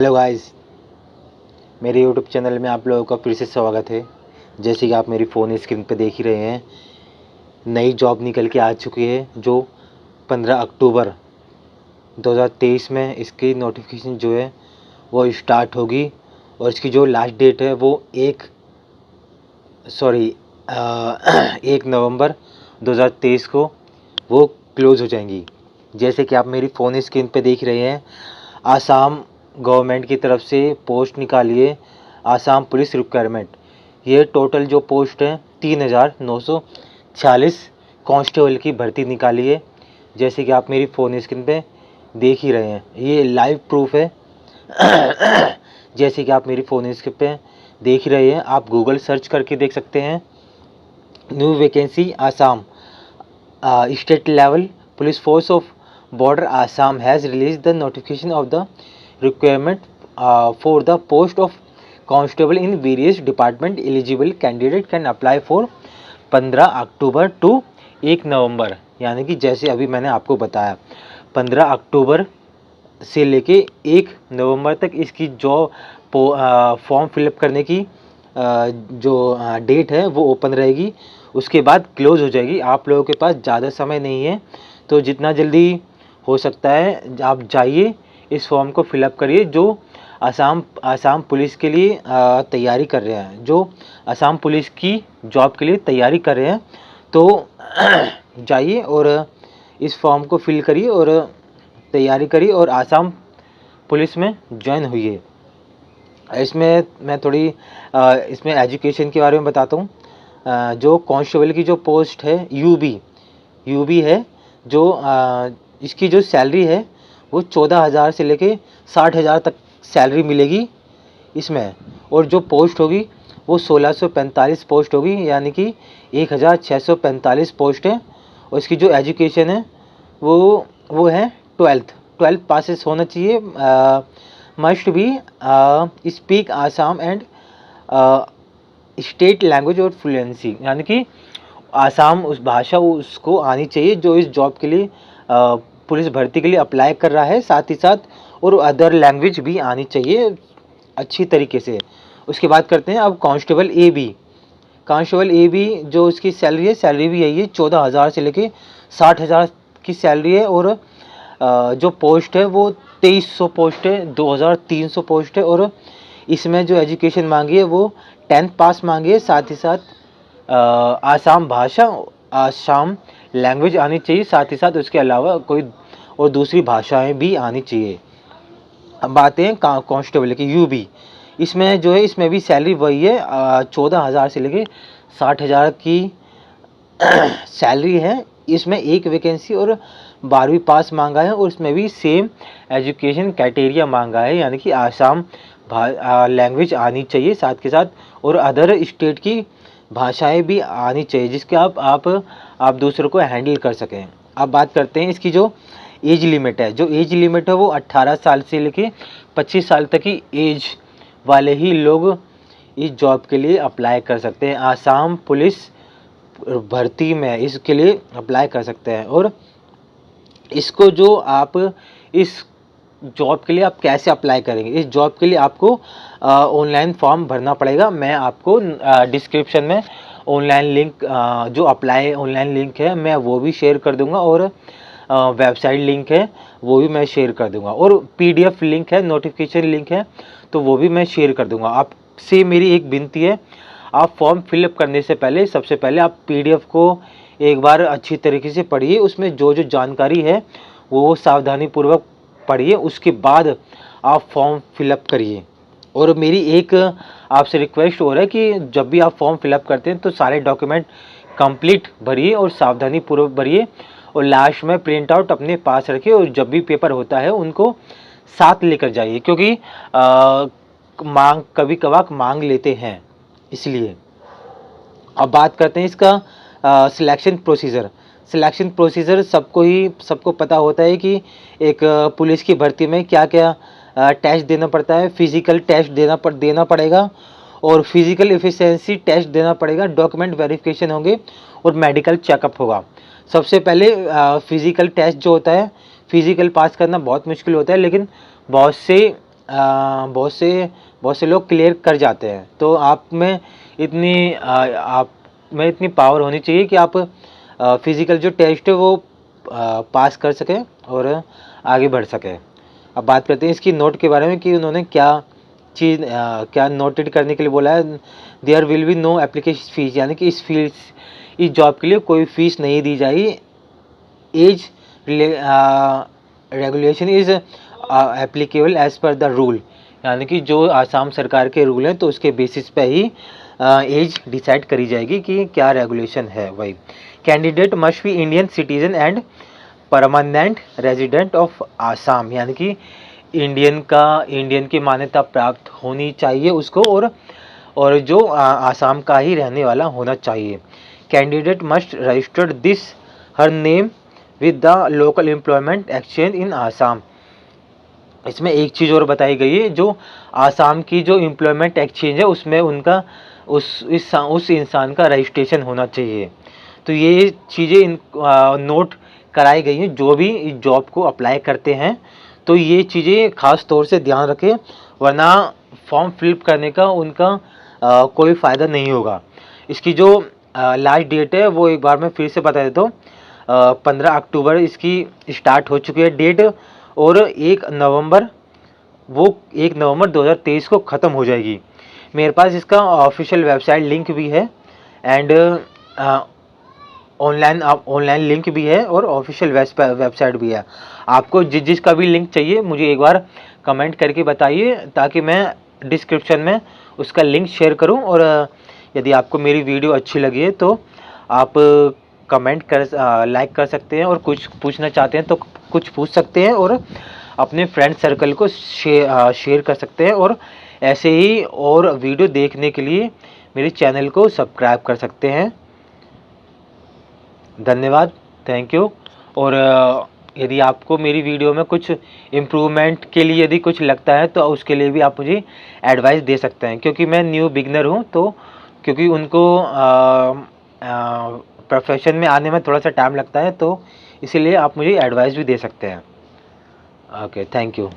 Hello guys, मेरे YouTube channel में आप लोगों का फिर से स्वागत है। जैसे कि आप मेरी फ़ोन स्क्रीन पे देख ही रहे हैं, नई जॉब निकल के आ चुकी है जो 15 अक्टूबर 2023 में इसकी नोटिफिकेशन जो है वो स्टार्ट होगी। और इसकी जो लास्ट डेट है वो 1 नवंबर 2023 को वो क्लोज़ हो जाएंगी। जैसे कि आप मेरी फ़ोन स्क्रीन पे देख रहे हैं, आसाम गवर्नमेंट की तरफ से पोस्ट निकाली है, आसाम पुलिस रिक्वायरमेंट। ये टोटल जो पोस्ट है 3,946 कांस्टेबल की भर्ती निकाली है। जैसे कि आप मेरी फ़ोन स्क्रीन पे देख ही रहे हैं, ये लाइव प्रूफ है। जैसे कि आप मेरी फ़ोन स्क्रीन पे देख ही रहे हैं, आप गूगल सर्च करके देख सकते हैं। New vacancy Assam state level police force of border Assam has released the notification of the requirement for the post of constable in various department. Eligible candidate can apply for 15 October to 1 November. यानी कि जैसे अभी मैंने आपको बताया 15 अक्टूबर से लेके 1 नवंबर तक इसकी जो फॉर्म फिलअप करने की जो डेट है वो ओपन रहेगी। उसके बाद क्लोज़ हो जाएगी। आप लोगों के पास ज़्यादा समय नहीं है, तो जितना जल्दी हो सकता है आप जाइए, इस फॉर्म को फिलअप करिए। जो आसाम पुलिस के लिए तैयारी कर रहे हैं, जो आसाम पुलिस की जॉब के लिए तैयारी कर रहे हैं, तो जाइए और इस फॉर्म को फिल करिए और तैयारी करिए और आसाम पुलिस में ज्वाइन होइए। इसमें मैं थोड़ी इसमें एजुकेशन के बारे में बताता हूँ। जो कांस्टेबल की जो पोस्ट है यूबी है, जो इसकी जो सैलरी है वो 14,000 से लेके 60,000 तक सैलरी मिलेगी इसमें। और जो पोस्ट होगी वो 1645 पोस्ट होगी, यानी कि 1645 पोस्ट है। और इसकी जो एजुकेशन है वो है 12th पासेस होना चाहिए। Must be speak Assam and state language और फ्लुएंसी, यानी कि आसाम उस भाषा उसको आनी चाहिए जो इस जॉब के लिए पुलिस भर्ती के लिए अप्लाई कर रहा है, साथ ही साथ और अदर लैंग्वेज भी आनी चाहिए अच्छी तरीके से। उसके बाद करते हैं अब कांस्टेबल ए बी जो उसकी सैलरी भी यही है, 14,000 से लेके 60,000 की सैलरी है। और जो पोस्ट है वो 2300 पोस्ट है, 2,300 पोस्ट है। और इसमें जो एजुकेशन मांगी है वो 10th पास मांगी है, साथ ही साथ आसाम लैंग्वेज आनी चाहिए, साथ ही साथ उसके अलावा कोई और दूसरी भाषाएं भी आनी चाहिए। अब बातें हैं कांस्टेबल की यूबी। इसमें जो है इसमें भी सैलरी वही है, 14,000 से लेके 60,000 की सैलरी है। इसमें एक वैकेंसी और 12वीं पास मांगा है, और इसमें भी सेम एजुकेशन क्राइटेरिया मांगा है, यानी कि आसाम लैंग्वेज आनी चाहिए साथ के साथ, और अदर स्टेट की भाषाएं भी आनी चाहिए जिसके आप दूसरों को हैंडल कर सकें। अब बात करते हैं इसकी जो एज लिमिट है। जो एज लिमिट है वो 18 साल से लेके 25 साल तक की एज वाले ही लोग इस जॉब के लिए अप्लाई कर सकते हैं। आसाम पुलिस भर्ती में इसके लिए अप्लाई कर सकते हैं। और इसको जो आप इस जॉब के लिए आप कैसे अप्लाई करेंगे, इस जॉब के लिए आपको ऑनलाइन फॉर्म भरना पड़ेगा। मैं आपको डिस्क्रिप्शन में ऑनलाइन लिंक जो अप्लाई ऑनलाइन लिंक है मैं वो भी शेयर कर दूंगा, और वेबसाइट लिंक है वो भी मैं शेयर कर दूंगा, और PDF लिंक है, नोटिफिकेशन लिंक है, तो वो भी मैं शेयर कर दूंगा। आपसे मेरी एक विनती है, आप फॉर्म फिलअप करने से पहले सबसे पहले आप PDF को एक बार अच्छी तरीके से पढ़िए। उसमें जो जो जानकारी है वो सावधानीपूर्वक पढ़िए, उसके बाद आप फॉर्म फिलअप करिए। और मेरी एक आपसे रिक्वेस्ट हो रहा है कि जब भी आप फॉर्म फिलअप करते हैं तो सारे डॉक्यूमेंट कंप्लीट भरिए और सावधानीपूर्वक भरिए, और लास्ट में प्रिंट आउट अपने पास रखिए, और जब भी पेपर होता है उनको साथ लेकर जाइए, क्योंकि कभी कभार मांग लेते हैं इसलिए। अब बात करते हैं इसका सिलेक्शन प्रोसीजर। सबको पता होता है कि एक पुलिस की भर्ती में क्या क्या टेस्ट देना पड़ता है। फिजिकल टेस्ट देना पड़ेगा, और फिजिकल एफिशिएंसी टेस्ट देना पड़ेगा, डॉक्यूमेंट वेरिफिकेशन होंगे, और मेडिकल चेकअप होगा। सबसे पहले फिजिकल टेस्ट जो होता है, फिजिकल पास करना बहुत मुश्किल होता है, लेकिन बहुत से बहुत से लोग क्लियर कर जाते हैं। तो आप में इतनी पावर होनी चाहिए कि आप फिज़िकल जो टेस्ट है वो पास कर सकें और आगे बढ़ सकें। अब बात करते हैं इसकी नोट के बारे में कि उन्होंने क्या नोटेड करने के लिए बोला है। There will be no application fees, यानी कि इस जॉब के लिए कोई फ़ीस नहीं दी जाएगी। As regulation is applicable as per the rule, यानी कि जो आसाम सरकार के रूल हैं तो उसके बेसिस पे ही एज डिसाइड करी जाएगी कि क्या रेगुलेशन है वही। Candidate must be Indian citizen and permanent resident of Assam, यानी कि इंडियन की मान्यता प्राप्त होनी चाहिए उसको, और जो आसाम का ही रहने वाला होना चाहिए। Candidate must registered this her name with the local employment exchange इन आसाम। इसमें एक चीज़ और बताई गई है, जो आसाम की जो एम्प्लॉयमेंट एक्सचेंज है उसमें उनका उस इंसान का रजिस्ट्रेशन होना चाहिए। तो ये चीज़ें नोट कराई गई हैं जो भी इस जॉब को अप्लाई करते हैं। तो ये चीज़ें ख़ास तौर से ध्यान रखें, वरना फॉर्म फिलअप करने का उनका कोई फ़ायदा नहीं होगा। इसकी जो लास्ट डेट है वो एक बार मैं फिर से बता देता हूँ। 15 अक्टूबर इसकी स्टार्ट हो चुकी है डेट, और 1 नवंबर 2023 को ख़त्म हो जाएगी। मेरे पास इसका ऑफिशियल वेबसाइट लिंक भी है, एंड ऑनलाइन लिंक भी है, और ऑफिशियल वेबसाइट भी है। आपको जिसका भी लिंक चाहिए मुझे एक बार कमेंट करके बताइए, ताकि मैं डिस्क्रिप्शन में उसका लिंक शेयर करूं। और यदि आपको मेरी वीडियो अच्छी लगी है तो आप लाइक कर सकते हैं, और कुछ पूछना चाहते हैं तो कुछ पूछ सकते हैं, और अपने फ्रेंड सर्कल को शेयर कर सकते हैं। और ऐसे ही और वीडियो देखने के लिए मेरे चैनल को सब्सक्राइब कर सकते हैं। धन्यवाद, थैंक यू। और यदि आपको मेरी वीडियो में कुछ इम्प्रूवमेंट के लिए यदि कुछ लगता है तो उसके लिए भी आप मुझे एडवाइस दे सकते हैं, क्योंकि मैं न्यू बिगनर हूँ। तो क्योंकि उनको प्रोफेशन में आने में थोड़ा सा टाइम लगता है, तो इसीलिए आप मुझे एडवाइस भी दे सकते हैं। Okay, thank you.